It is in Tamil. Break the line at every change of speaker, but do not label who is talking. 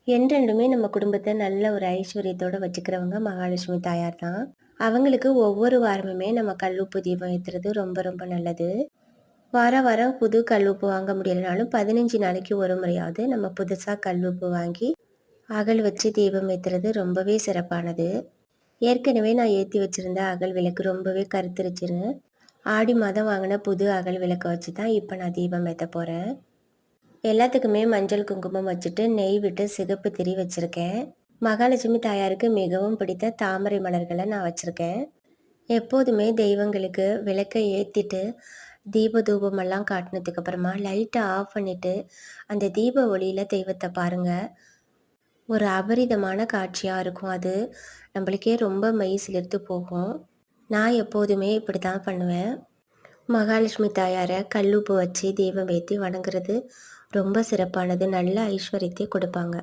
என்றென்றுமே நம்ம குடும்பத்த நல்ல ஒரு ஐஸ்வர்யத்தோட வச்சுக்கிறவங்க மகாலட்சுமி தாயார் தான். அவங்களுக்கு ஒவ்வொரு வாரமுமே நம்ம கல்லுப்பு தீபம் ஏத்துறது ரொம்ப ரொம்ப நல்லது. வாரம் வாரம் புது கல்லுப்பு வாங்க முடியலனாலும் 15 நாளைக்கு ஒரு முறையாவது நம்ம புதுசா கல்லுப்பு வாங்கி அகல் வச்சு தீபம் ஏத்துறது ரொம்பவே சிறப்பானது. ஏற்கனவே நான் ஏத்தி வச்சிருந்த அகல் விளக்கு ரொம்பவே கருத்துருச்சுன்னு ஆடி மாதம் வாங்கின புது அகல் விளக்க வச்சு தான் இப்போ நான் தீபம் ஏற்ற போகிறேன். எல்லாத்துக்குமே மஞ்சள் குங்குமம் வச்சுட்டு நெய் விட்டு சிகப்பு திரி வச்சுருக்கேன். மகாலட்சுமி தாயாருக்கு மிகவும் பிடித்த தாமரை மலர்களை நான் வச்சுருக்கேன். எப்போதுமே தெய்வங்களுக்கு விளக்கை ஏற்றிட்டு தீப தூபமெல்லாம் காட்டினதுக்கு அப்புறமா லைட்டை ஆஃப் பண்ணிவிட்டு அந்த தீப ஒளியில் தெய்வத்தை பாருங்கள். ஒரு அபரிதமான காட்சியாக இருக்கும். அது நம்மளுக்கே ரொம்ப மெய் சிலிர்த்து போகும். நான் எப்போதுமே இப்படி தான் பண்ணுவேன். மகாலட்சுமி தாயாரை கல்லுப்பு வச்சு தீபம் ஏற்றி வணங்குறது ரொம்ப சிறப்பானது. நல்ல ஐஸ்வர்யத்தை கொடுப்பாங்க.